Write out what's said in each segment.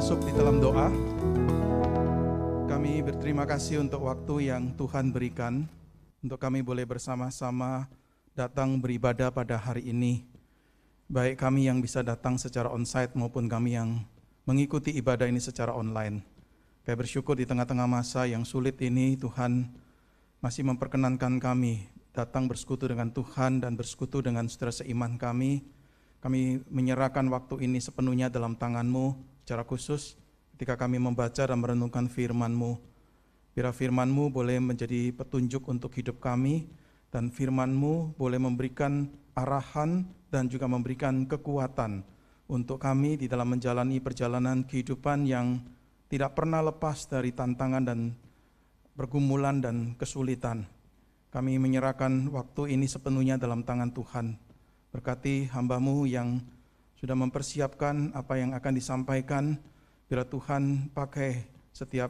masuk di dalam doa. Kami berterima kasih untuk waktu yang Tuhan berikan, untuk kami boleh bersama-sama datang beribadah pada hari ini. Baik kami yang bisa datang secara onsite maupun kami yang mengikuti ibadah ini secara online. Kami bersyukur di tengah-tengah masa yang sulit ini, Tuhan masih memperkenankan kami datang bersekutu dengan Tuhan dan bersekutu dengan saudara seiman kami. Kami menyerahkan waktu ini sepenuhnya dalam tangan-Mu, secara khusus ketika kami membaca dan merenungkan firman-Mu. Biar firman-Mu boleh menjadi petunjuk untuk hidup kami, dan firman-Mu boleh memberikan arahan dan juga memberikan kekuatan untuk kami di dalam menjalani perjalanan kehidupan yang tidak pernah lepas dari tantangan dan pergumulan dan kesulitan. Kami menyerahkan waktu ini sepenuhnya dalam tangan Tuhan. Berkati hamba-Mu yang sudah mempersiapkan apa yang akan disampaikan. Biar Tuhan pakai setiap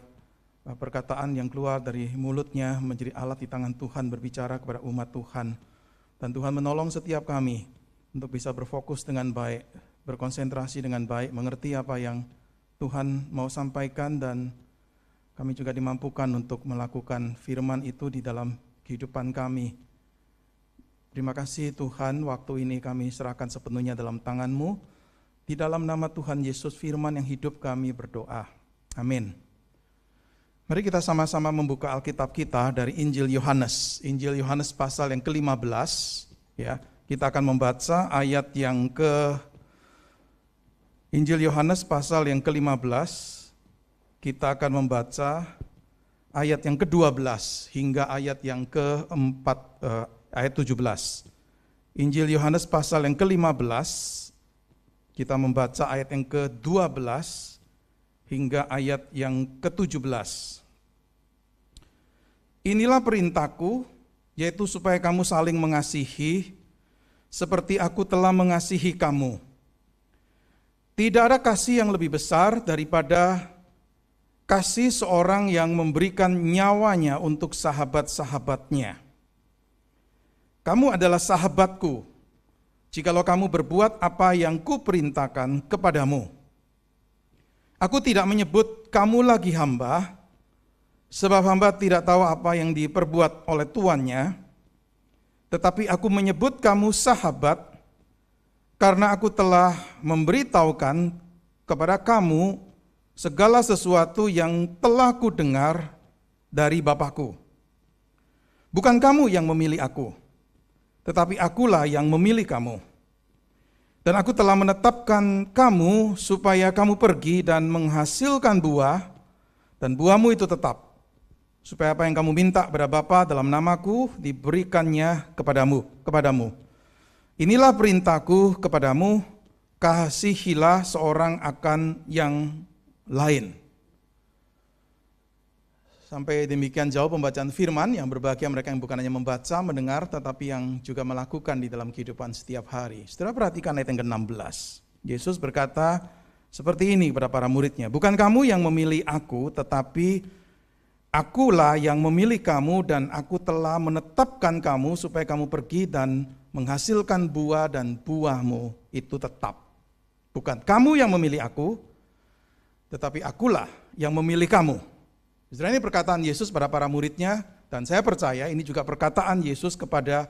perkataan yang keluar dari mulutnya menjadi alat di tangan Tuhan berbicara kepada umat Tuhan. Dan Tuhan menolong setiap kami untuk bisa berfokus dengan baik, berkonsentrasi dengan baik, mengerti apa yang Tuhan mau sampaikan, dan kami juga dimampukan untuk melakukan firman itu di dalam kehidupan kami. Terima kasih Tuhan, waktu ini kami serahkan sepenuhnya dalam tangan-Mu. Di dalam nama Tuhan Yesus firman yang hidup kami berdoa. Amin. Mari kita sama-sama membuka Alkitab kita dari Injil Yohanes. Injil Yohanes pasal yang ke-15. Ya, kita akan membaca ayat yang Injil Yohanes pasal yang ke-15. Kita akan membaca ayat yang ke-12 hingga ayat yang ayat 17. Injil Yohanes pasal yang ke-15, kita membaca ayat yang ke-12 hingga ayat yang ke-17. Inilah perintahku, yaitu supaya kamu saling mengasihi, seperti aku telah mengasihi kamu. Tidak ada kasih yang lebih besar daripada kasih seorang yang memberikan nyawanya untuk sahabat-sahabatnya. Kamu adalah sahabatku, jikalau kamu berbuat apa yang kuperintahkan kepadamu. Aku tidak menyebut kamu lagi hamba, sebab hamba tidak tahu apa yang diperbuat oleh tuannya, tetapi aku menyebut kamu sahabat, karena aku telah memberitahukan kepada kamu segala sesuatu yang telah kudengar dari Bapa-Ku. Bukan kamu yang memilih aku, tetapi akulah yang memilih kamu. Dan aku telah menetapkan kamu supaya kamu pergi dan menghasilkan buah, dan buahmu itu tetap, supaya apa yang kamu minta kepada Bapa dalam namaku diberikannya kepadamu. Inilah perintahku kepadamu, kasihilah seorang akan yang lain. Sampai demikian jauh pembacaan firman, yang berbahagia mereka yang bukan hanya membaca, mendengar, tetapi yang juga melakukan di dalam kehidupan setiap hari. Saudara perhatikan ayat yang ke-16. Yesus berkata seperti ini kepada para muridnya, bukan kamu yang memilih aku, tetapi akulah yang memilih kamu, dan aku telah menetapkan kamu supaya kamu pergi dan menghasilkan buah, dan buahmu itu tetap. Bukan kamu yang memilih aku, tetapi akulah yang memilih kamu. Saudara, ini perkataan Yesus pada para muridnya, dan saya percaya ini juga perkataan Yesus kepada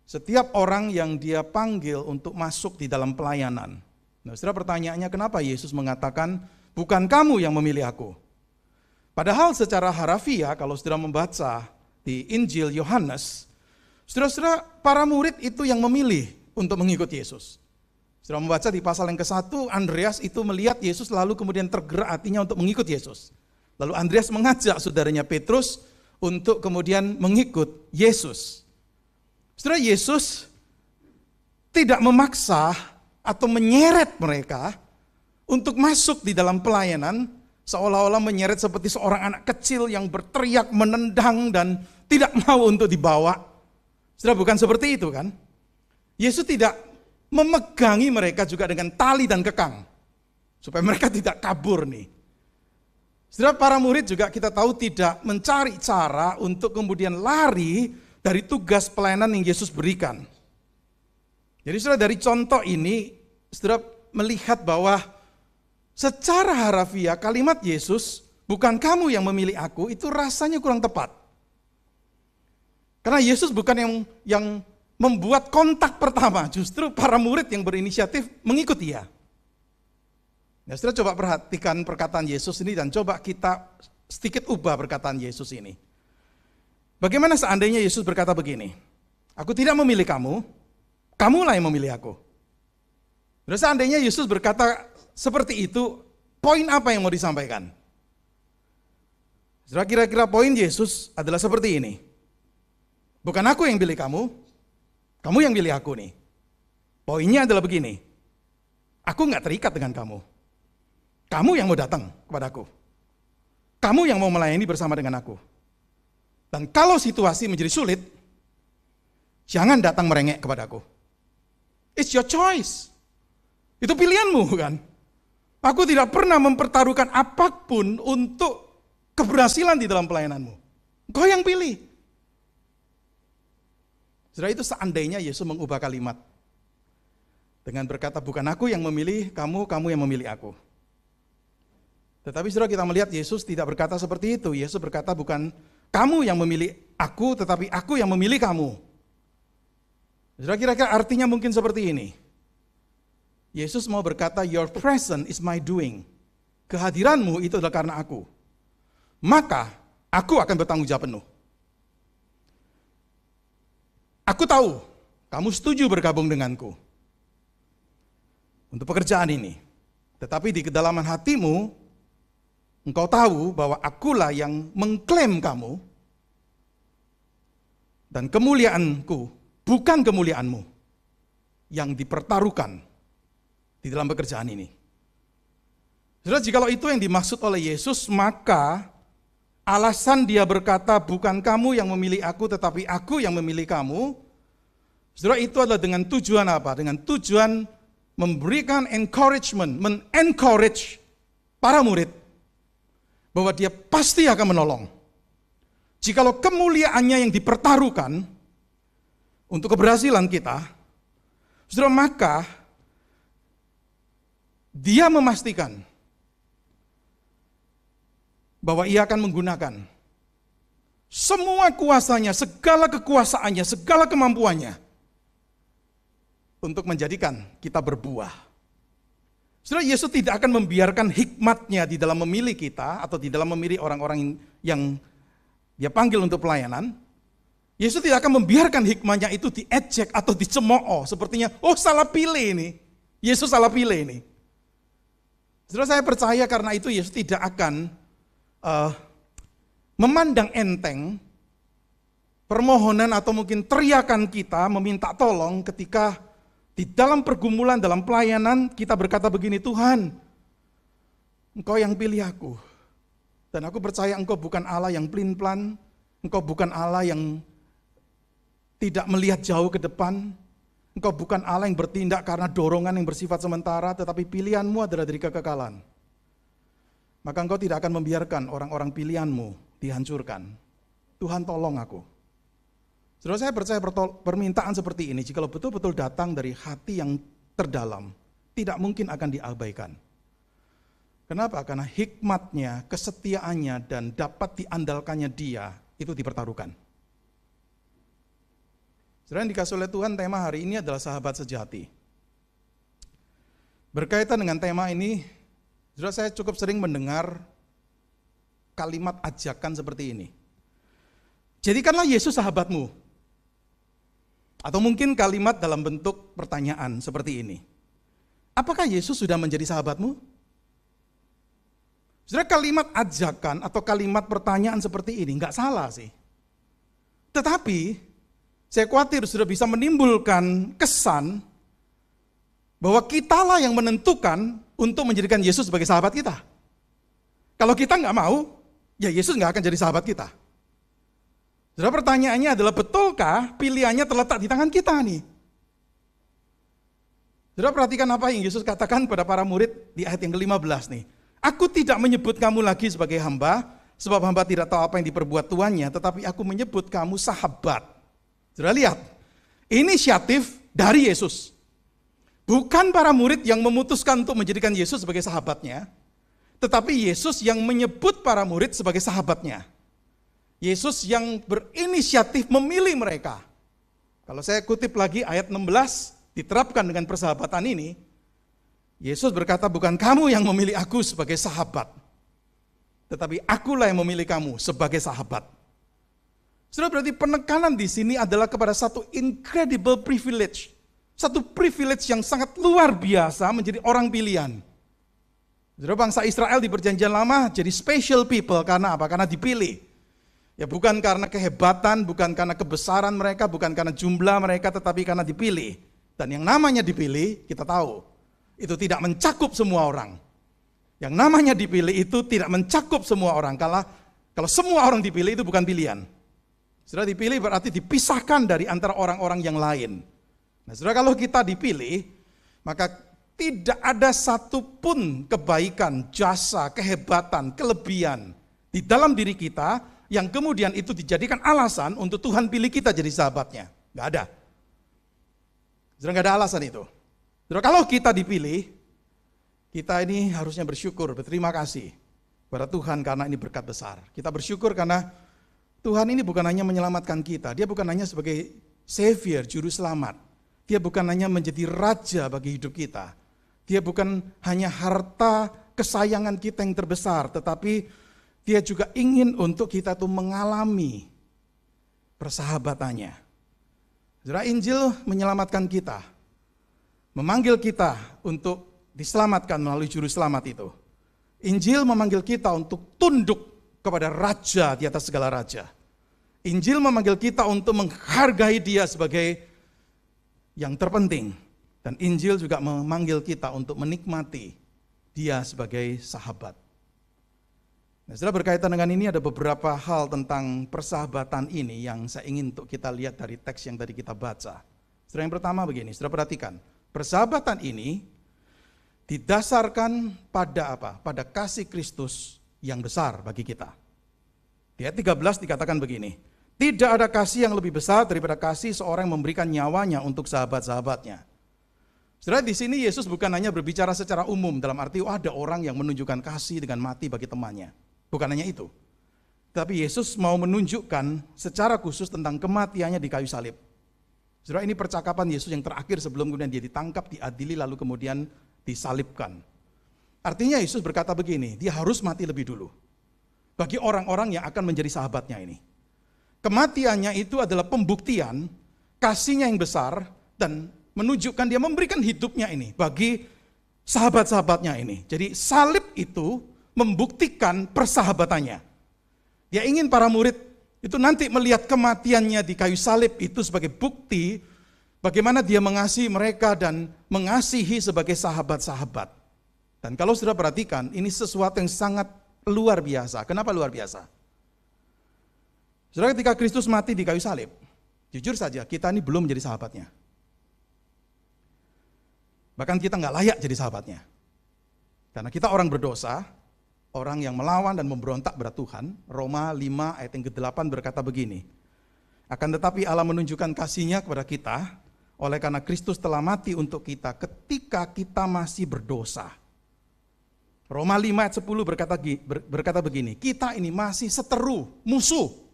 setiap orang yang dia panggil untuk masuk di dalam pelayanan. Nah, saudara, pertanyaannya kenapa Yesus mengatakan bukan kamu yang memilih aku? Padahal secara harafiah kalau saudara membaca di Injil Yohanes, saudara-saudara, para murid itu yang memilih untuk mengikut Yesus. Saudara membaca di pasal yang ke-1, Andreas itu melihat Yesus lalu kemudian tergerak hatinya untuk mengikut Yesus. Lalu Andreas mengajak saudaranya Petrus untuk kemudian mengikut Yesus. Saudara, Yesus tidak memaksa atau menyeret mereka untuk masuk di dalam pelayanan, seolah-olah menyeret seperti seorang anak kecil yang berteriak, menendang, dan tidak mau untuk dibawa. Saudara, bukan seperti itu kan? Yesus tidak memegangi mereka juga dengan tali dan kekang, supaya mereka tidak kabur nih. Saudara, para murid juga kita tahu tidak mencari cara untuk kemudian lari dari tugas pelayanan yang Yesus berikan. Jadi saudara, dari contoh ini, saudara melihat bahwa secara harafiah kalimat Yesus, bukan kamu yang memilih aku, itu rasanya kurang tepat. Karena Yesus bukan yang membuat kontak pertama, justru para murid yang berinisiatif mengikuti dia. Ya, saudara coba perhatikan perkataan Yesus ini dan coba kita sedikit ubah perkataan Yesus ini. Bagaimana seandainya Yesus berkata begini, aku tidak memilih kamu, kamulah yang memilih aku. Dan seandainya Yesus berkata seperti itu, poin apa yang mau disampaikan? Kira-kira poin Yesus adalah seperti ini. Bukan aku yang pilih kamu, kamu yang pilih aku nih. Poinnya adalah begini, aku gak terikat dengan kamu. Kamu yang mau datang kepadaku. Kamu yang mau melayani bersama dengan aku. Dan kalau situasi menjadi sulit, jangan datang merengek kepadaku. It's your choice. Itu pilihanmu kan. Aku tidak pernah mempertaruhkan apapun untuk keberhasilan di dalam pelayananmu. Kau yang pilih. Saudara, itu seandainya Yesus mengubah kalimat. Dengan berkata, bukan aku yang memilih kamu, kamu yang memilih aku. Tetapi saudara, kita melihat Yesus tidak berkata seperti itu. Yesus berkata, bukan kamu yang memilih aku, tetapi aku yang memilih kamu. Saudara, kira-kira artinya mungkin seperti ini. Yesus mau berkata, your presence is my doing. Kehadiranmu itu adalah karena aku. Maka, aku akan bertanggung jawab penuh. Aku tahu, kamu setuju bergabung denganku untuk pekerjaan ini. Tetapi di kedalaman hatimu, engkau tahu bahwa akulah yang mengklaim kamu, dan kemuliaanku bukan kemuliaanmu yang dipertaruhkan di dalam pekerjaan ini. Saudara, jikalau itu yang dimaksud oleh Yesus, maka alasan dia berkata, bukan kamu yang memilih aku, tetapi aku yang memilih kamu. Saudara, itu adalah dengan tujuan apa? Dengan tujuan memberikan encouragement, men-encourage para murid, bahwa dia pasti akan menolong. Jikalau kemuliaannya yang dipertaruhkan untuk keberhasilan kita, saudara, maka dia memastikan bahwa ia akan menggunakan semua kuasanya, segala kekuasaannya, segala kemampuannya untuk menjadikan kita berbuah. Saudara, Yesus tidak akan membiarkan hikmatnya di dalam memilih kita atau di dalam memilih orang-orang yang dia panggil untuk pelayanan. Yesus tidak akan membiarkan hikmatnya itu diejek atau dicemooh sepertinya, oh salah pilih ini. Yesus salah pilih ini. Saudara, saya percaya karena itu Yesus tidak akan memandang enteng permohonan atau mungkin teriakan kita meminta tolong ketika di dalam pergumulan, dalam pelayanan kita berkata begini, Tuhan, Engkau yang pilih aku. Dan aku percaya Engkau bukan Allah yang pelin-pelan, Engkau bukan Allah yang tidak melihat jauh ke depan, Engkau bukan Allah yang bertindak karena dorongan yang bersifat sementara, tetapi pilihanmu adalah dari kekekalan. Maka engkau tidak akan membiarkan orang-orang pilihanmu dihancurkan. Tuhan, tolong aku. Saudara, saya percaya permintaan seperti ini, jikalau betul-betul datang dari hati yang terdalam, tidak mungkin akan diabaikan. Kenapa? Karena hikmatnya, kesetiaannya, dan dapat diandalkannya dia, itu dipertaruhkan. Saudara, yang dikasih oleh Tuhan, tema hari ini adalah sahabat sejati. Berkaitan dengan tema ini, saudara, saya cukup sering mendengar kalimat ajakan seperti ini. Jadikanlah Yesus sahabatmu. Atau mungkin kalimat dalam bentuk pertanyaan seperti ini. Apakah Yesus sudah menjadi sahabatmu? Saudara, kalimat ajakan atau kalimat pertanyaan seperti ini enggak salah sih. Tetapi saya khawatir sudah bisa menimbulkan kesan bahwa kitalah yang menentukan untuk menjadikan Yesus sebagai sahabat kita. Kalau kita nggak mau, ya Yesus nggak akan jadi sahabat kita. Saudara, pertanyaannya adalah, betulkah pilihannya terletak di tangan kita nih? Saudara, perhatikan apa yang Yesus katakan pada para murid di ayat yang ke-15 nih. Aku tidak menyebut kamu lagi sebagai hamba, sebab hamba tidak tahu apa yang diperbuat tuannya, tetapi aku menyebut kamu sahabat. Saudara, lihat, inisiatif dari Yesus. Bukan para murid yang memutuskan untuk menjadikan Yesus sebagai sahabatnya, tetapi Yesus yang menyebut para murid sebagai sahabatnya. Yesus yang berinisiatif memilih mereka. Kalau saya kutip lagi ayat 16, diterapkan dengan persahabatan ini, Yesus berkata, bukan kamu yang memilih aku sebagai sahabat, tetapi akulah yang memilih kamu sebagai sahabat. Sudah berarti penekanan di sini adalah kepada satu incredible privilege. Satu privilege yang sangat luar biasa menjadi orang pilihan. Saudara, bangsa Israel di perjanjian lama jadi special people karena apa? Karena dipilih. Ya bukan karena kehebatan, bukan karena kebesaran mereka, bukan karena jumlah mereka, tetapi karena dipilih. Dan yang namanya dipilih, kita tahu, itu tidak mencakup semua orang. Yang namanya dipilih itu tidak mencakup semua orang. Kalau semua orang dipilih itu bukan pilihan. Saudara, dipilih berarti dipisahkan dari antara orang-orang yang lain. Nah, saudara, kalau kita dipilih, maka tidak ada satupun kebaikan, jasa, kehebatan, kelebihan di dalam diri kita yang kemudian itu dijadikan alasan untuk Tuhan pilih kita jadi sahabatnya. Nggak ada. Saudara, nggak ada alasan itu. Saudara, kalau kita dipilih, kita ini harusnya bersyukur, berterima kasih kepada Tuhan karena ini berkat besar. Kita bersyukur karena Tuhan ini bukan hanya menyelamatkan kita, dia bukan hanya sebagai savior, juru selamat. Dia bukan hanya menjadi raja bagi hidup kita. Dia bukan hanya harta kesayangan kita yang terbesar, tetapi dia juga ingin untuk kita tuh mengalami persahabatannya. Saudara, Injil menyelamatkan kita, memanggil kita untuk diselamatkan melalui juru selamat itu. Injil memanggil kita untuk tunduk kepada raja di atas segala raja. Injil memanggil kita untuk menghargai dia sebagai yang terpenting. Dan Injil juga memanggil kita untuk menikmati dia sebagai sahabat. Nah, setelah berkaitan dengan ini ada beberapa hal tentang persahabatan ini yang saya ingin untuk kita lihat dari teks yang tadi kita baca. Setelah yang pertama begini, saudara perhatikan. Persahabatan ini didasarkan pada apa? Pada kasih Kristus yang besar bagi kita. Di ayat 13 dikatakan begini, tidak ada kasih yang lebih besar daripada kasih seorang yang memberikan nyawanya untuk sahabat-sahabatnya. Saudara, di sini Yesus bukan hanya berbicara secara umum dalam arti ada orang yang menunjukkan kasih dengan mati bagi temannya. Bukan hanya itu. Tapi Yesus mau menunjukkan secara khusus tentang kematiannya di kayu salib. Saudara, ini percakapan Yesus yang terakhir sebelum kemudian dia ditangkap, diadili, lalu kemudian disalibkan. Artinya Yesus berkata begini, dia harus mati lebih dulu. Bagi orang-orang yang akan menjadi sahabatnya ini. Kematiannya itu adalah pembuktian kasihnya yang besar dan menunjukkan dia memberikan hidupnya ini bagi sahabat-sahabatnya ini. Jadi salib itu membuktikan persahabatannya. Dia ingin para murid itu nanti melihat kematiannya di kayu salib itu sebagai bukti bagaimana dia mengasihi mereka dan mengasihi sebagai sahabat-sahabat. Dan kalau sudah perhatikan, ini sesuatu yang sangat luar biasa. Kenapa luar biasa? Saudara, ketika Kristus mati di kayu salib, jujur saja kita ini belum menjadi sahabatnya. Bahkan kita nggak layak jadi sahabatnya. Karena kita orang berdosa, orang yang melawan dan memberontak pada Tuhan. Roma 5 ayat yang ke-8 berkata begini, akan tetapi Allah menunjukkan kasih-Nya kepada kita, oleh karena Kristus telah mati untuk kita ketika kita masih berdosa. Roma 5 ayat 10 berkata begini, kita ini masih seteru, musuh,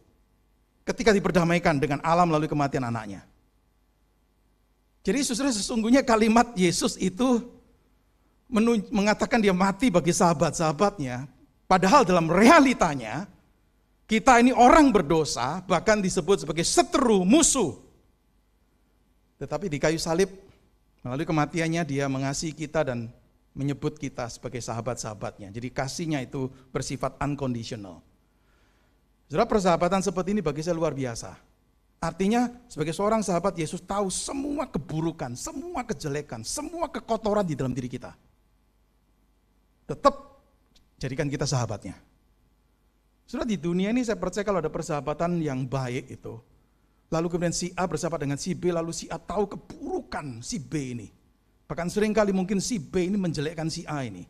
ketika diperdamaikan dengan Allah melalui kematian anaknya. Jadi saudara, sesungguhnya kalimat Yesus itu mengatakan dia mati bagi sahabat-sahabatnya, padahal dalam realitanya, kita ini orang berdosa, bahkan disebut sebagai seteru, musuh. Tetapi di kayu salib, melalui kematiannya dia mengasihi kita dan menyebut kita sebagai sahabat-sahabatnya. Jadi kasihnya itu bersifat unconditional. Saudara, persahabatan seperti ini bagi saya luar biasa. Artinya sebagai seorang sahabat Yesus tahu semua keburukan, semua kejelekan, semua kekotoran di dalam diri kita. Tetap jadikan kita sahabatnya. Saudara, di dunia ini saya percaya kalau ada persahabatan yang baik itu, lalu kemudian si A bersahabat dengan si B, lalu si A tahu keburukan si B ini. Bahkan seringkali mungkin si B ini menjelekkan si A ini.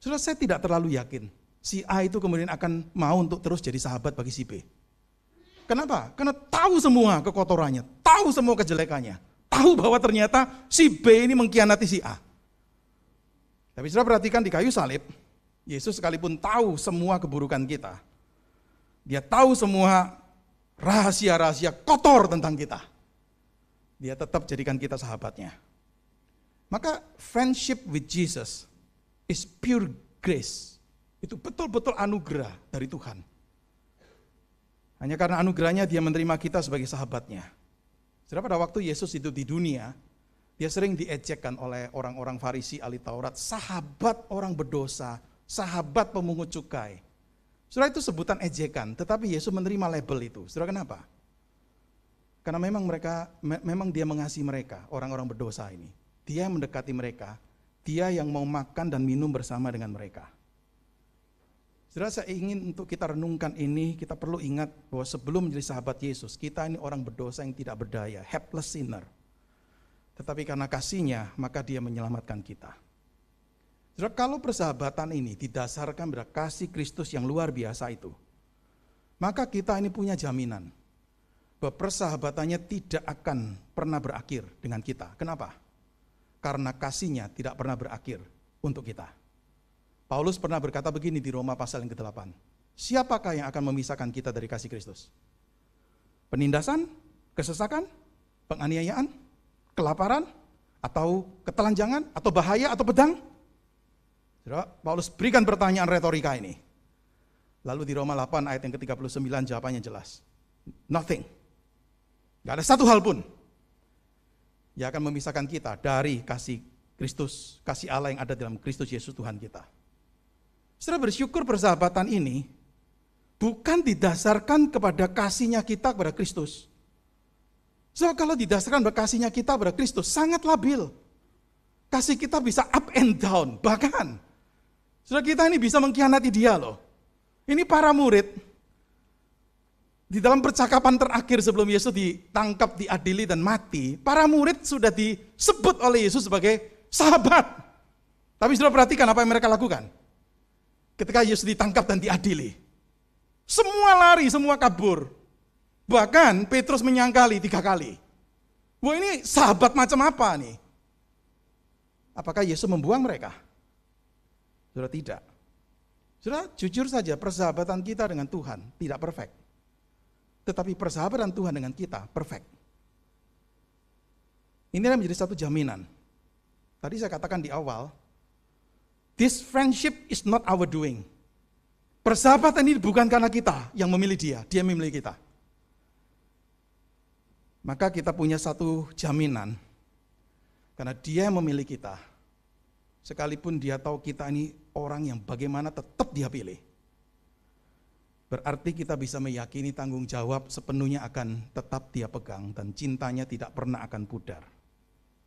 Saudara, saya tidak terlalu yakin si A itu kemudian akan mau untuk terus jadi sahabat bagi si B. Kenapa? Karena tahu semua kekotorannya, tahu semua kejelekannya, tahu bahwa ternyata si B ini mengkhianati si A. Tapi saudara perhatikan di kayu salib, Yesus sekalipun tahu semua keburukan kita, dia tahu semua rahasia-rahasia kotor tentang kita, dia tetap jadikan kita sahabatnya. Maka friendship with Jesus is pure grace. Itu betul-betul anugerah dari Tuhan. Hanya karena anugerahnya dia menerima kita sebagai sahabatnya. Saudara, pada waktu Yesus hidup di dunia, dia sering diejekkan oleh orang-orang Farisi ahli Taurat, sahabat orang berdosa, sahabat pemungut cukai. Saudara, itu sebutan ejekan, tetapi Yesus menerima label itu. Saudara, kenapa? Karena memang dia mengasihi mereka, orang-orang berdosa ini. Dia yang mendekati mereka, dia yang mau makan dan minum bersama dengan mereka. Saudara, saya ingin untuk kita renungkan ini, kita perlu ingat bahwa sebelum menjadi sahabat Yesus, kita ini orang berdosa yang tidak berdaya, helpless sinner. Tetapi karena kasihnya, maka dia menyelamatkan kita. Saudara, kalau persahabatan ini didasarkan pada kasih Kristus yang luar biasa itu, maka kita ini punya jaminan bahwa persahabatannya tidak akan pernah berakhir dengan kita. Kenapa? Karena kasihnya tidak pernah berakhir untuk kita. Paulus pernah berkata begini di Roma pasal yang ke-8. Siapakah yang akan memisahkan kita dari kasih Kristus? Penindasan, kesesakan, penganiayaan, kelaparan, atau ketelanjangan, atau bahaya, atau pedang? Saudara, Paulus berikan pertanyaan retorika ini. Lalu di Roma 8 ayat yang ke-39 jawabannya jelas. Nothing. Gak ada satu hal pun yang akan memisahkan kita dari kasih Kristus, kasih Allah yang ada dalam Kristus Yesus Tuhan kita. Saudara, bersyukur persahabatan ini bukan didasarkan kepada kasihnya kita kepada Kristus. So, kalau didasarkan pada kasihnya kita kepada Kristus, sangat labil. Kasih kita bisa up and down, bahkan saudara, kita ini bisa mengkhianati dia loh. Ini para murid, di dalam percakapan terakhir sebelum Yesus ditangkap, diadili dan mati, para murid sudah disebut oleh Yesus sebagai sahabat. Tapi saudara perhatikan apa yang mereka lakukan. Ketika Yesus ditangkap dan diadili, semua lari, semua kabur. Bahkan Petrus menyangkali 3 kali. Wah, ini sahabat macam apa nih? Apakah Yesus membuang mereka? Saudara, tidak. Saudara, jujur saja persahabatan kita dengan Tuhan tidak perfect. Tetapi persahabatan Tuhan dengan kita perfect. Ini menjadi satu jaminan. Tadi saya katakan di awal, this friendship is not our doing. Persahabatan ini bukan karena kita yang memilih dia memilih kita. Maka kita punya satu jaminan, karena dia yang memilih kita. Sekalipun dia tahu kita ini orang yang bagaimana tetap dia pilih. Berarti kita bisa meyakini tanggung jawab sepenuhnya akan tetap dia pegang dan cintanya tidak pernah akan pudar.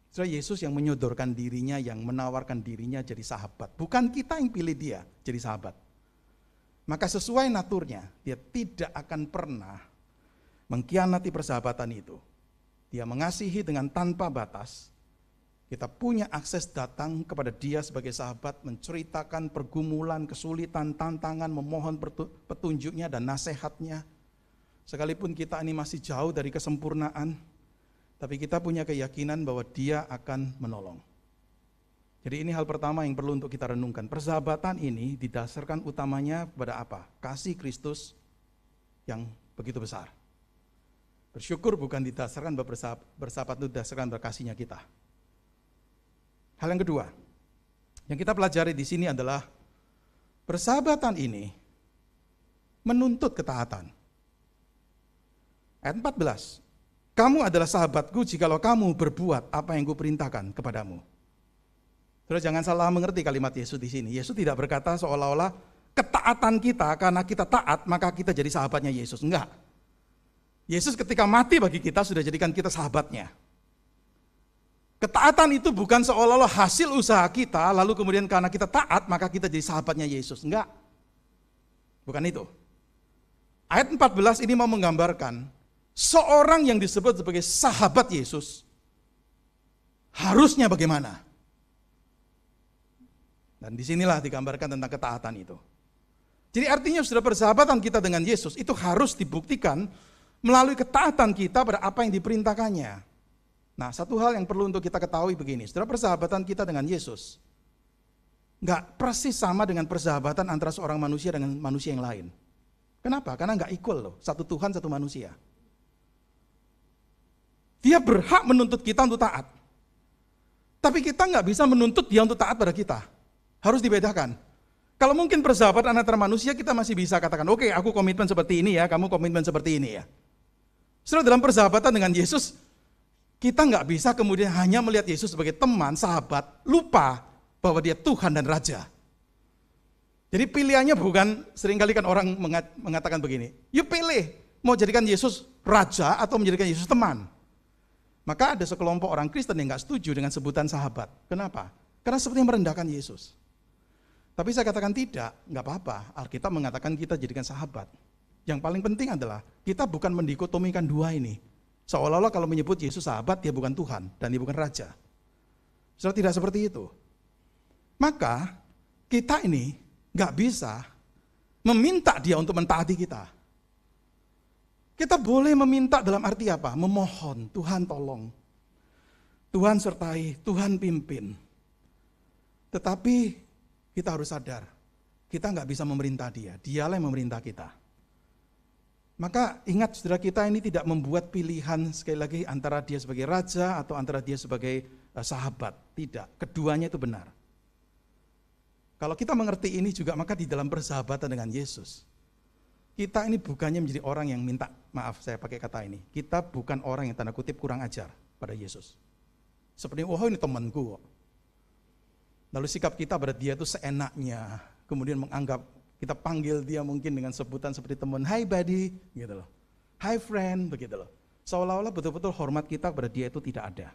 Saudara, Yesus yang menyodorkan dirinya, yang menawarkan dirinya jadi sahabat. Bukan kita yang pilih dia jadi sahabat. Maka sesuai naturnya, dia tidak akan pernah mengkhianati persahabatan itu. Dia mengasihi dengan tanpa batas. Kita punya akses datang kepada dia sebagai sahabat, menceritakan pergumulan, kesulitan, tantangan, memohon petunjuknya dan nasihatnya. Sekalipun kita ini masih jauh dari kesempurnaan, tapi kita punya keyakinan bahwa dia akan menolong. Jadi ini hal pertama yang perlu untuk kita renungkan. Persahabatan ini didasarkan utamanya pada apa? Kasih Kristus yang begitu besar. Bersyukur bukan didasarkan bersahabat itu didasarkan pada kasihnya kita. Hal yang kedua, yang kita pelajari di sini adalah persahabatan ini menuntut ketaatan. Ayat 14, kamu adalah sahabatku jikalau kamu berbuat apa yang kuperintahkan kepadamu. Terus jangan salah mengerti kalimat Yesus di sini. Yesus tidak berkata seolah-olah ketaatan kita karena kita taat maka kita jadi sahabatnya Yesus. Enggak. Yesus ketika mati bagi kita sudah jadikan kita sahabatnya. Ketaatan itu bukan seolah-olah hasil usaha kita lalu kemudian karena kita taat maka kita jadi sahabatnya Yesus. Enggak. Bukan itu. Ayat 14 ini mau menggambarkan seorang yang disebut sebagai sahabat Yesus harusnya bagaimana? Dan disinilah digambarkan tentang ketaatan itu. Jadi artinya sudah persahabatan kita dengan Yesus itu harus dibuktikan melalui ketaatan kita pada apa yang diperintahkannya. Nah, satu hal yang perlu untuk kita ketahui begini, saudara, persahabatan kita dengan Yesus nggak persis sama dengan persahabatan antara seorang manusia dengan manusia yang lain. Kenapa? Karena nggak equal loh, satu Tuhan, satu manusia. Dia berhak menuntut kita untuk taat. Tapi kita nggak bisa menuntut dia untuk taat pada kita. Harus dibedakan. Kalau mungkin persahabatan antara manusia kita masih bisa katakan, oke, aku komitmen seperti ini ya, kamu komitmen seperti ini ya. Setelah dalam persahabatan dengan Yesus, kita nggak bisa kemudian hanya melihat Yesus sebagai teman, sahabat, lupa bahwa dia Tuhan dan Raja. Jadi pilihannya bukan, seringkali kan orang mengatakan begini, yuk pilih, mau jadikan Yesus Raja atau menjadikan Yesus teman. Maka ada sekelompok orang Kristen yang nggak setuju dengan sebutan sahabat. Kenapa? Karena sepertinya merendahkan Yesus. Tapi saya katakan tidak, nggak apa-apa. Alkitab mengatakan kita jadikan sahabat. Yang paling penting adalah kita bukan mendikotomikan dua ini. Seolah-olah kalau menyebut Yesus sahabat, dia bukan Tuhan dan dia bukan Raja. Saudara, tidak seperti itu. Maka kita ini nggak bisa meminta dia untuk mentaati kita. Kita boleh meminta dalam arti apa? Memohon, Tuhan tolong. Tuhan sertai, Tuhan pimpin. Tetapi kita harus sadar, kita nggak bisa memerintah dia, dialah yang memerintah kita. Maka ingat, saudara, kita ini tidak membuat pilihan sekali lagi antara dia sebagai raja atau antara dia sebagai sahabat. Tidak, keduanya itu benar. Kalau kita mengerti ini juga, maka di dalam persahabatan dengan Yesus, kita ini bukannya menjadi orang yang minta, maaf saya pakai kata ini, kita bukan orang yang tanda kutip kurang ajar pada Yesus. Seperti, oh ini temanku kok. Lalu sikap kita pada dia itu seenaknya, kemudian menganggap, kita panggil dia mungkin dengan sebutan seperti teman, hi buddy, gitu loh. Hi friend, begitu loh. Seolah-olah betul-betul hormat kita pada dia itu tidak ada.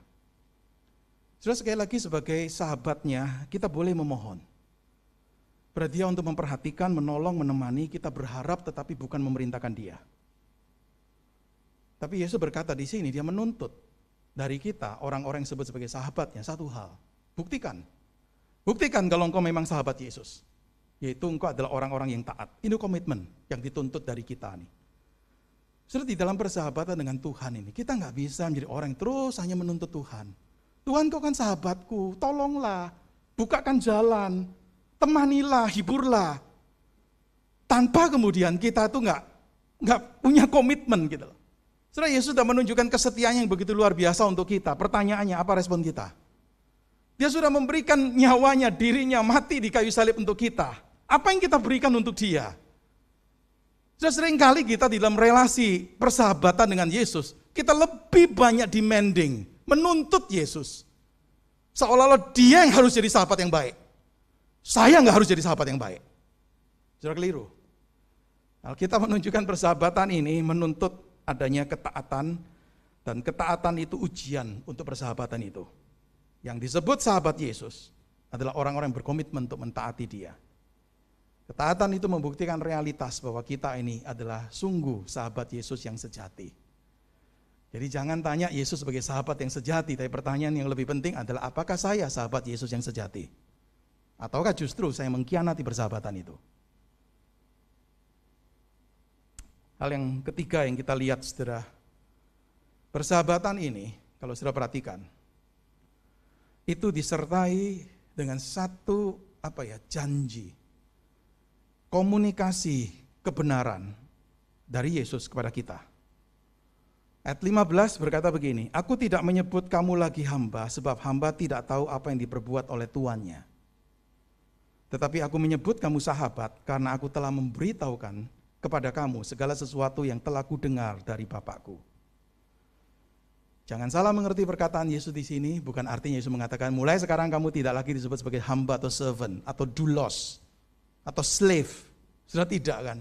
Sudah, sekali lagi sebagai sahabatnya, kita boleh memohon pada dia untuk memperhatikan, menolong, menemani, kita berharap tetapi bukan memerintahkan dia. Tapi Yesus berkata di sini, dia menuntut dari kita, orang-orang yang disebut sebagai sahabatnya, satu hal, buktikan kalau engkau memang sahabat Yesus, yaitu engkau adalah orang-orang yang taat. Ini komitmen yang dituntut dari kita nih. Seperti di dalam persahabatan dengan Tuhan ini, kita nggak bisa menjadi orang yang terus hanya menuntut Tuhan. Tuhan, kau kan sahabatku, tolonglah, bukakan jalan, temanilah, hiburlah. Tanpa kemudian kita tuh nggak punya komitmen gitu. Setelah Yesus sudah menunjukkan kesetiaan yang begitu luar biasa untuk kita. Pertanyaannya, apa respon kita? Dia sudah memberikan nyawanya, dirinya mati di kayu salib untuk kita. Apa yang kita berikan untuk dia? Sudah seringkali kita di dalam relasi persahabatan dengan Yesus, kita lebih banyak demanding, menuntut Yesus. Seolah-olah dia yang harus jadi sahabat yang baik. Saya nggak harus jadi sahabat yang baik. Sudah keliru. Alkitab menunjukkan persahabatan ini menuntut adanya ketaatan, dan ketaatan itu ujian untuk persahabatan itu. Yang disebut sahabat Yesus adalah orang-orang yang berkomitmen untuk mentaati dia. Ketaatan itu membuktikan realitas bahwa kita ini adalah sungguh sahabat Yesus yang sejati. Jadi jangan tanya Yesus sebagai sahabat yang sejati, tapi pertanyaan yang lebih penting adalah apakah saya sahabat Yesus yang sejati? Ataukah justru saya mengkhianati persahabatan itu? Hal yang ketiga yang kita lihat, saudara, persahabatan ini, kalau saudara perhatikan, itu disertai dengan satu janji, komunikasi kebenaran dari Yesus kepada kita. Ayat 15 berkata begini, aku tidak menyebut kamu lagi hamba, sebab hamba tidak tahu apa yang diperbuat oleh tuannya. Tetapi aku menyebut kamu sahabat, karena aku telah memberitahukan kepada kamu segala sesuatu yang telah kudengar dari Bapakku. Jangan salah mengerti perkataan Yesus di sini, bukan artinya Yesus mengatakan mulai sekarang kamu tidak lagi disebut sebagai hamba atau servant atau doulos atau slave. Sudah tidak kan?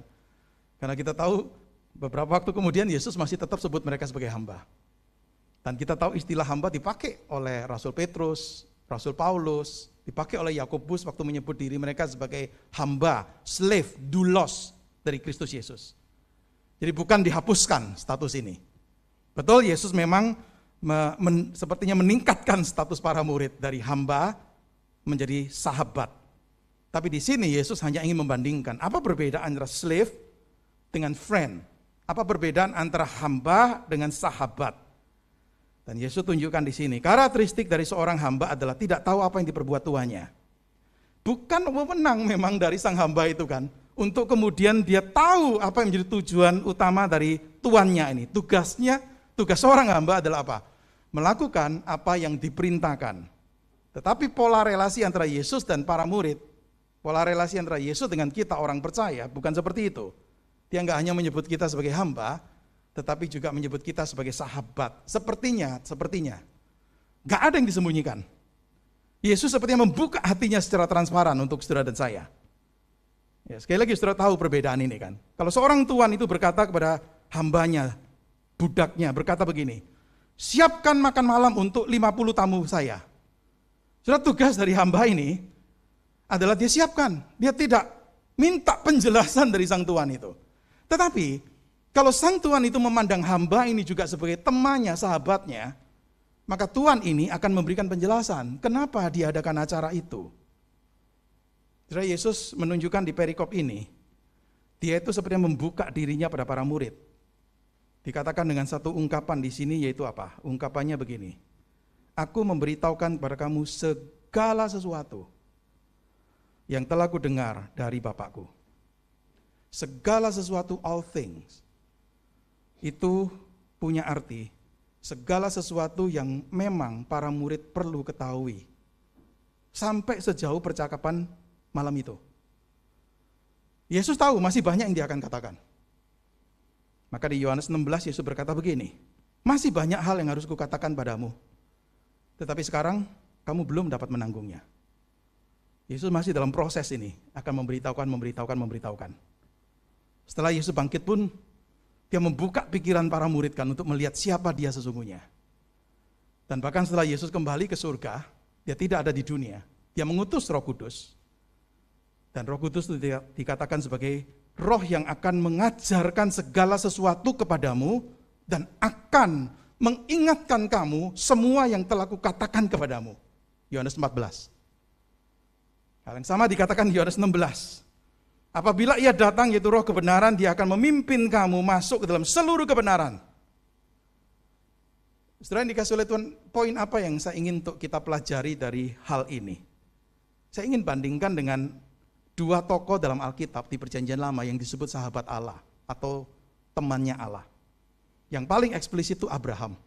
Karena kita tahu beberapa waktu kemudian Yesus masih tetap sebut mereka sebagai hamba. Dan kita tahu istilah hamba dipakai oleh Rasul Petrus, Rasul Paulus, dipakai oleh Yakobus waktu menyebut diri mereka sebagai hamba, slave, doulos dari Kristus Yesus. Jadi bukan dihapuskan status ini. Betul, Yesus memang sepertinya meningkatkan status para murid dari hamba menjadi sahabat. Tapi di sini Yesus hanya ingin membandingkan apa perbedaan antara slave dengan friend, apa perbedaan antara hamba dengan sahabat. Dan Yesus tunjukkan di sini, karakteristik dari seorang hamba adalah tidak tahu apa yang diperbuat tuannya. Bukan wewenang memang dari sang hamba itu kan, untuk kemudian dia tahu apa yang menjadi tujuan utama dari tuannya ini. Tugas seorang hamba adalah apa? Melakukan apa yang diperintahkan. Tetapi pola relasi antara Yesus dan para murid, pola relasi antara Yesus dengan kita orang percaya bukan seperti itu. Dia nggak hanya menyebut kita sebagai hamba, tetapi juga menyebut kita sebagai sahabat. Sepertinya, nggak ada yang disembunyikan. Yesus sepertinya membuka hatinya secara transparan untuk saudara dan saya. Ya, sekali lagi saudara tahu perbedaan ini kan. Kalau seorang tuan itu berkata kepada hambanya, budaknya, berkata begini, siapkan makan malam untuk 50 tamu saya. Saudara, tugas dari hamba ini adalah dia siapkan. Dia tidak minta penjelasan dari sang tuan itu. Tetapi, kalau sang tuan itu memandang hamba ini juga sebagai temannya, sahabatnya, maka tuan ini akan memberikan penjelasan kenapa diadakan acara itu. Saudara, Yesus menunjukkan di perikop ini, dia itu seperti membuka dirinya pada para murid. Dikatakan dengan satu ungkapan di sini, yaitu apa? Ungkapannya begini, aku memberitahukan kepada kamu segala sesuatu yang telah kudengar dari Bapakku. Segala sesuatu, all things, itu punya arti segala sesuatu yang memang para murid perlu ketahui. Sampai sejauh percakapan malam itu. Yesus tahu masih banyak yang dia akan katakan. Maka di Yohanes 16 Yesus berkata begini, masih banyak hal yang harus kukatakan padamu, tetapi sekarang kamu belum dapat menanggungnya. Yesus masih dalam proses ini, akan memberitahukan. Setelah Yesus bangkit pun, dia membuka pikiran para murid kan untuk melihat siapa dia sesungguhnya. Dan bahkan setelah Yesus kembali ke surga, dia tidak ada di dunia. Dia mengutus Roh Kudus. Dan Roh Kudus itu dikatakan sebagai roh yang akan mengajarkan segala sesuatu kepadamu dan akan mengingatkan kamu semua yang telah kukatakan kepadamu. Yohanes 14. Hal yang sama dikatakan di Yohanes 16. Apabila ia datang yaitu roh kebenaran, dia akan memimpin kamu masuk ke dalam seluruh kebenaran. Saudara yang dikasih oleh Tuhan, poin apa yang saya ingin untuk kita pelajari dari hal ini? Saya ingin bandingkan dengan dua tokoh dalam Alkitab di Perjanjian Lama yang disebut sahabat Allah atau temannya Allah. Yang paling eksplisit itu Abraham.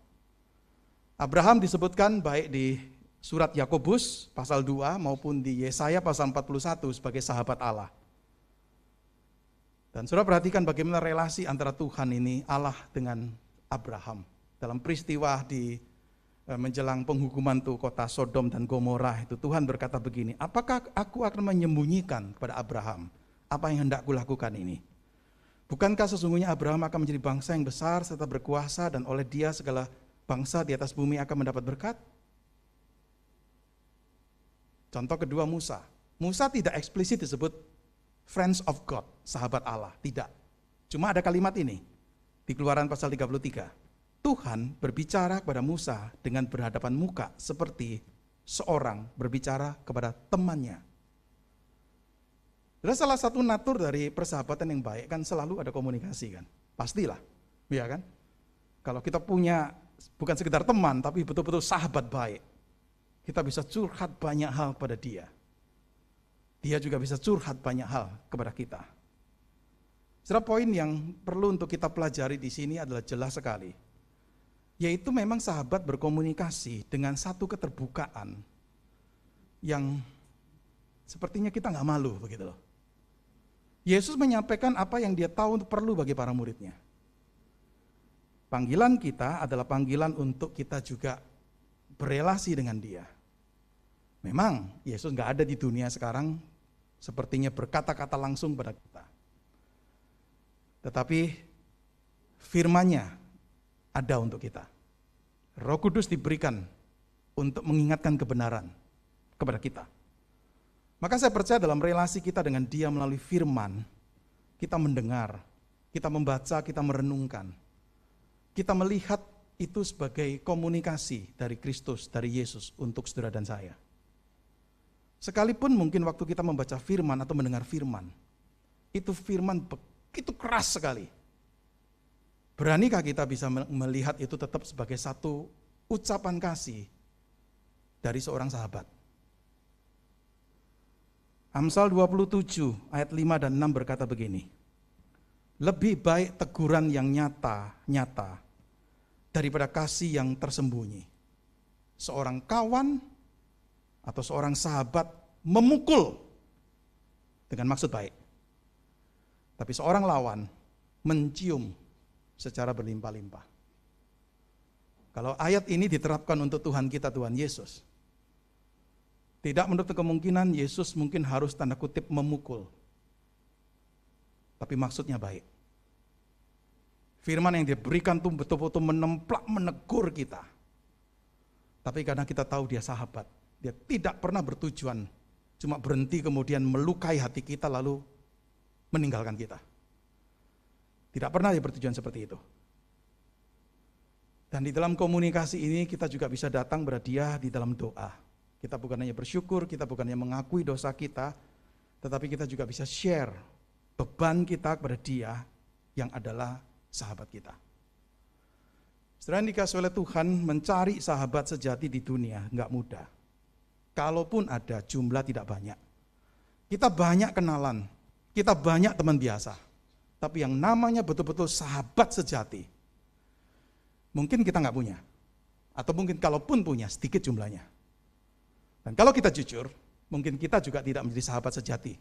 Abraham disebutkan baik di surat Yakobus pasal 2 maupun di Yesaya pasal 41 sebagai sahabat Allah. Dan saudara perhatikan bagaimana relasi antara Tuhan ini, Allah dengan Abraham. Dalam peristiwa di menjelang penghukuman tuh kota Sodom dan Gomora itu, Tuhan berkata begini, apakah aku akan menyembunyikan kepada Abraham apa yang hendak kulakukan ini? Bukankah sesungguhnya Abraham akan menjadi bangsa yang besar serta berkuasa dan oleh dia segala bangsa di atas bumi akan mendapat berkat? Contoh kedua Musa. Musa tidak eksplisit disebut friends of God, sahabat Allah, tidak. Cuma ada kalimat ini, di Keluaran pasal 33. Tuhan berbicara kepada Musa dengan berhadapan muka seperti seorang berbicara kepada temannya. Dan salah satu natur dari persahabatan yang baik kan selalu ada komunikasi kan, pastilah, ya kan? Kalau kita punya bukan sekedar teman, tapi betul-betul sahabat baik, kita bisa curhat banyak hal kepada dia. Dia juga bisa curhat banyak hal kepada kita. Saudara, poin yang perlu untuk kita pelajari di sini adalah jelas sekali, yaitu memang sahabat berkomunikasi dengan satu keterbukaan yang sepertinya kita nggak malu begitu loh. Yesus menyampaikan apa yang dia tahu untuk perlu bagi para muridnya. Panggilan kita adalah panggilan untuk kita juga berelasi dengan dia. Memang Yesus nggak ada di dunia sekarang sepertinya berkata-kata langsung pada kita. Tetapi firman-Nya ada untuk kita. Roh Kudus diberikan untuk mengingatkan kebenaran kepada kita. Maka saya percaya dalam relasi kita dengan dia melalui firman, kita mendengar, kita membaca, kita merenungkan. Kita melihat itu sebagai komunikasi dari Kristus, dari Yesus untuk saudara dan saya. Sekalipun mungkin waktu kita membaca firman atau mendengar firman, itu firman begitu keras sekali. Beranikah kita bisa melihat itu tetap sebagai satu ucapan kasih dari seorang sahabat. Amsal 27 ayat 5 dan 6 berkata begini, lebih baik teguran yang nyata daripada kasih yang tersembunyi. Seorang kawan atau seorang sahabat memukul dengan maksud baik, tapi seorang lawan mencium secara berlimpah-limpah. Kalau ayat ini diterapkan untuk Tuhan kita, Tuhan Yesus, tidak menutup kemungkinan Yesus mungkin harus tanda kutip memukul, tapi maksudnya baik. Firman yang diberikan itu betul-betul menemplak, menegur kita. Tapi karena kita tahu dia sahabat, dia tidak pernah bertujuan cuma berhenti kemudian melukai hati kita lalu meninggalkan kita. Tidak pernah dia bertujuan seperti itu. Dan di dalam komunikasi ini kita juga bisa datang kepada dia di dalam doa. Kita bukan hanya bersyukur, kita bukan hanya mengakui dosa kita, tetapi kita juga bisa share beban kita kepada dia yang adalah sahabat kita. Saudara yang dikasihi oleh Tuhan, mencari sahabat sejati di dunia enggak mudah. Kalaupun ada, jumlah tidak banyak. Kita banyak kenalan, kita banyak teman biasa. Tapi yang namanya betul-betul sahabat sejati, mungkin kita enggak punya. Atau mungkin kalaupun punya, sedikit jumlahnya. Dan kalau kita jujur, mungkin kita juga tidak menjadi sahabat sejati.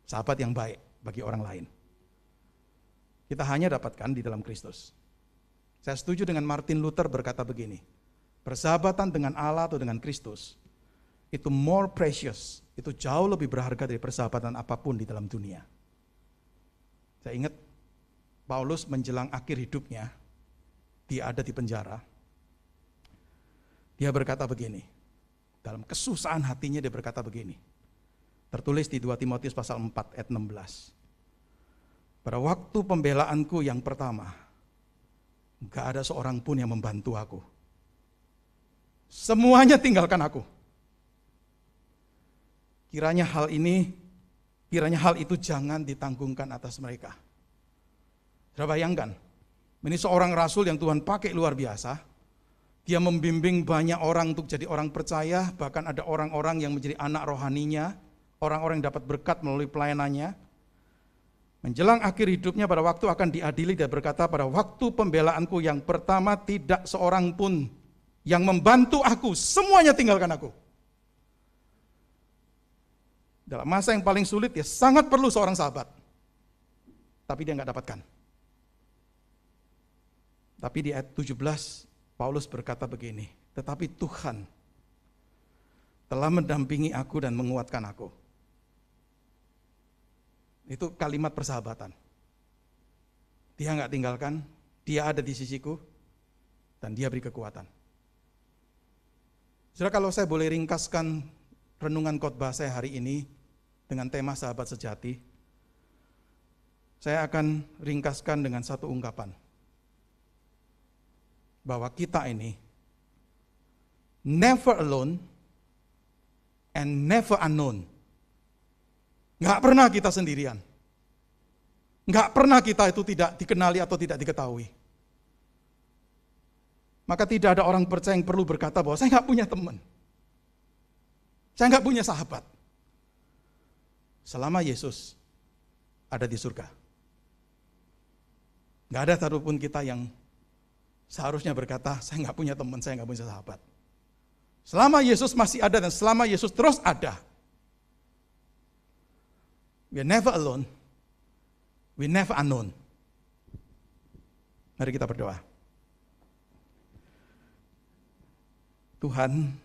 Sahabat yang baik bagi orang lain. Kita hanya dapatkan di dalam Kristus. Saya setuju dengan Martin Luther berkata begini, persahabatan dengan Allah atau dengan Kristus, itu more precious, itu jauh lebih berharga dari persahabatan apapun di dalam dunia. Saya ingat Paulus menjelang akhir hidupnya, dia ada di penjara. Dia berkata begini, dalam kesusahan hatinya dia berkata begini. Tertulis di 2 Timotius pasal 4 ayat 16. Pada waktu pembelaanku yang pertama, gak ada seorang pun yang membantu aku. Semuanya tinggalkan aku. Kiranya hal itu jangan ditanggungkan atas mereka. Sudah bayangkan, ini seorang rasul yang Tuhan pakai luar biasa. Dia membimbing banyak orang untuk jadi orang percaya, bahkan ada orang-orang yang menjadi anak rohaninya, orang-orang yang dapat berkat melalui pelayanannya. Menjelang akhir hidupnya pada waktu akan diadili, dia berkata, pada waktu pembelaanku yang pertama tidak seorang pun yang membantu aku, semuanya tinggalkan aku. Dalam masa yang paling sulit dia sangat perlu seorang sahabat, tapi dia nggak dapatkan. Tapi di ayat 17 Paulus berkata begini, tetapi Tuhan telah mendampingi aku dan menguatkan aku. Itu kalimat persahabatan. Dia nggak tinggalkan, dia ada di sisiku, dan dia beri kekuatan. Saudara, kalau saya boleh ringkaskan renungan khotbah saya hari ini dengan tema sahabat sejati, saya akan ringkaskan dengan satu ungkapan. Bahwa kita ini never alone and never unknown. Nggak pernah kita sendirian. Nggak pernah kita itu tidak dikenali atau tidak diketahui. Maka tidak ada orang percaya yang perlu berkata bahwa saya nggak punya teman. Saya nggak punya sahabat. Selama Yesus ada di surga. Nggak ada satupun kita yang seharusnya berkata, saya nggak punya teman, saya nggak punya sahabat. Selama Yesus masih ada dan selama Yesus terus ada, we are never alone, we never unknown. Mari kita berdoa. Tuhan,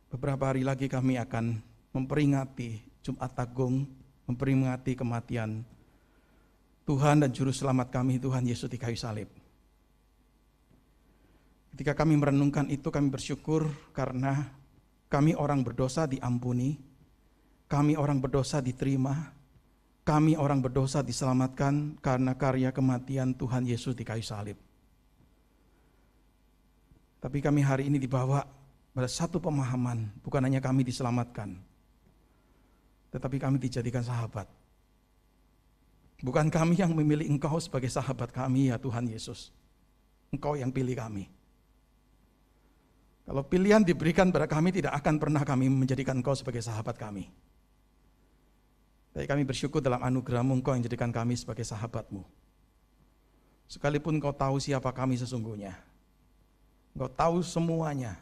beberapa hari lagi kami akan memperingati Jumat Agung, memperingati kematian Tuhan dan Juru Selamat kami, Tuhan Yesus di kayu salib. Ketika kami merenungkan itu, kami bersyukur karena kami orang berdosa diampuni, kami orang berdosa diterima, kami orang berdosa diselamatkan karena karya kematian Tuhan Yesus di kayu salib. Tapi kami hari ini dibawa pada satu pemahaman, bukan hanya kami diselamatkan, tetapi kami dijadikan sahabat. Bukan kami yang memilih Engkau sebagai sahabat kami, ya Tuhan Yesus. Engkau yang pilih kami. Kalau pilihan diberikan pada kami, tidak akan pernah kami menjadikan Engkau sebagai sahabat kami. Tapi kami bersyukur dalam anugerah-Mu, Engkau yang jadikan kami sebagai sahabat-Mu. Sekalipun Engkau tahu siapa kami sesungguhnya, Engkau tahu semuanya,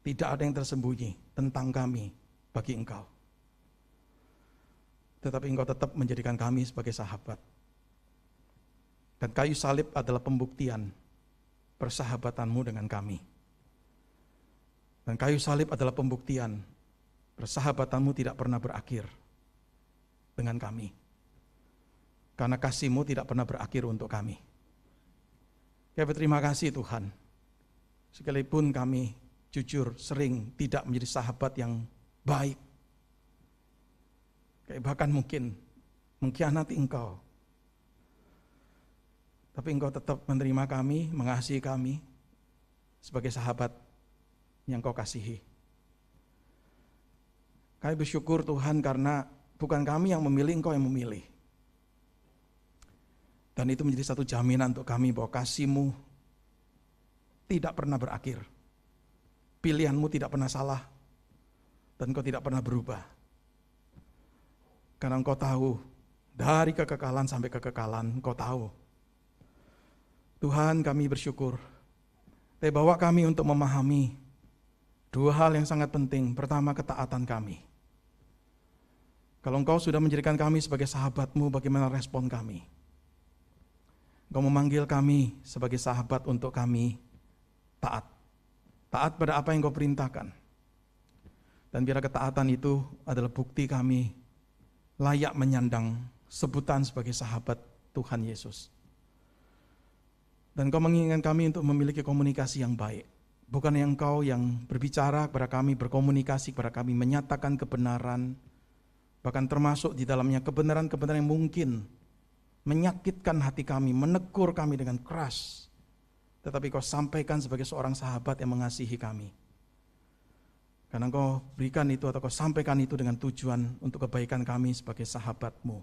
tidak ada yang tersembunyi tentang kami bagi Engkau. Tetapi Engkau tetap menjadikan kami sebagai sahabat. Dan kayu salib adalah pembuktian persahabatan-Mu dengan kami. Dan kayu salib adalah pembuktian persahabatan-Mu tidak pernah berakhir dengan kami. Karena kasih-Mu tidak pernah berakhir untuk kami. Kami berterima kasih Tuhan. Sekalipun kami jujur sering tidak menjadi sahabat yang baik. Kayak bahkan mungkin mengkhianati Engkau. Tapi Engkau tetap menerima kami, mengasihi kami sebagai sahabat yang Kau kasihi. Kami bersyukur Tuhan karena bukan kami yang memilih, Engkau yang memilih. Dan itu menjadi satu jaminan untuk kami bahwa kasih-Mu tidak pernah berakhir. Pilihan-Mu tidak pernah salah. Dan Engkau tidak pernah berubah. Karena Engkau tahu, dari kekekalan sampai kekekalan, Engkau tahu. Tuhan, kami bersyukur. Tapi bawa kami untuk memahami dua hal yang sangat penting. Pertama, ketaatan kami. Kalau Engkau sudah menjadikan kami sebagai sahabat-Mu, bagaimana respon kami? Engkau memanggil kami sebagai sahabat untuk kami taat. Taat pada apa yang Engkau perintahkan. Dan biarlah ketaatan itu adalah bukti kami layak menyandang sebutan sebagai sahabat Tuhan Yesus. Dan Engkau menginginkan kami untuk memiliki komunikasi yang baik. Bukan yang Engkau yang berbicara kepada kami, berkomunikasi kepada kami, menyatakan kebenaran, bahkan termasuk di dalamnya kebenaran-kebenaran yang mungkin menyakitkan hati kami, menegur kami dengan keras. Tetapi Kau sampaikan sebagai seorang sahabat yang mengasihi kami. Karena Kau berikan itu atau Kau sampaikan itu dengan tujuan untuk kebaikan kami sebagai sahabat-Mu.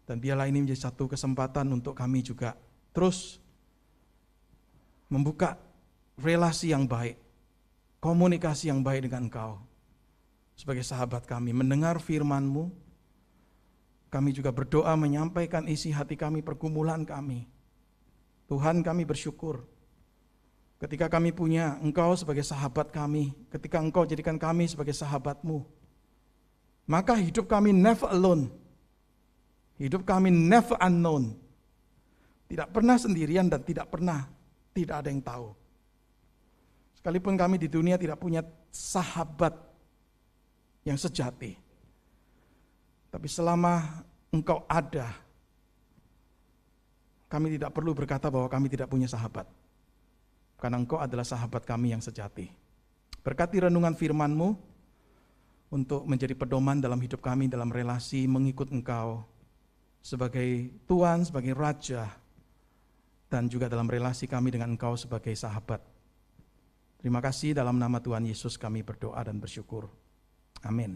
Dan biarlah ini menjadi satu kesempatan untuk kami juga terus membuka relasi yang baik, komunikasi yang baik dengan Engkau. Sebagai sahabat kami, mendengar firman-Mu, kami juga berdoa menyampaikan isi hati kami, pergumulan kami. Tuhan, kami bersyukur ketika kami punya Engkau sebagai sahabat kami, ketika Engkau jadikan kami sebagai sahabat-Mu, maka hidup kami never alone. Hidup kami never unknown. Tidak pernah sendirian dan tidak ada yang tahu. Sekalipun kami di dunia tidak punya sahabat yang sejati. Tapi selama Engkau ada, kami tidak perlu berkata bahwa kami tidak punya sahabat. Karena Engkau adalah sahabat kami yang sejati. Berkati renungan firman-Mu untuk menjadi pedoman dalam hidup kami, dalam relasi mengikut Engkau sebagai Tuhan, sebagai Raja, dan juga dalam relasi kami dengan Engkau sebagai sahabat. Terima kasih, dalam nama Tuhan Yesus kami berdoa dan bersyukur. Amin.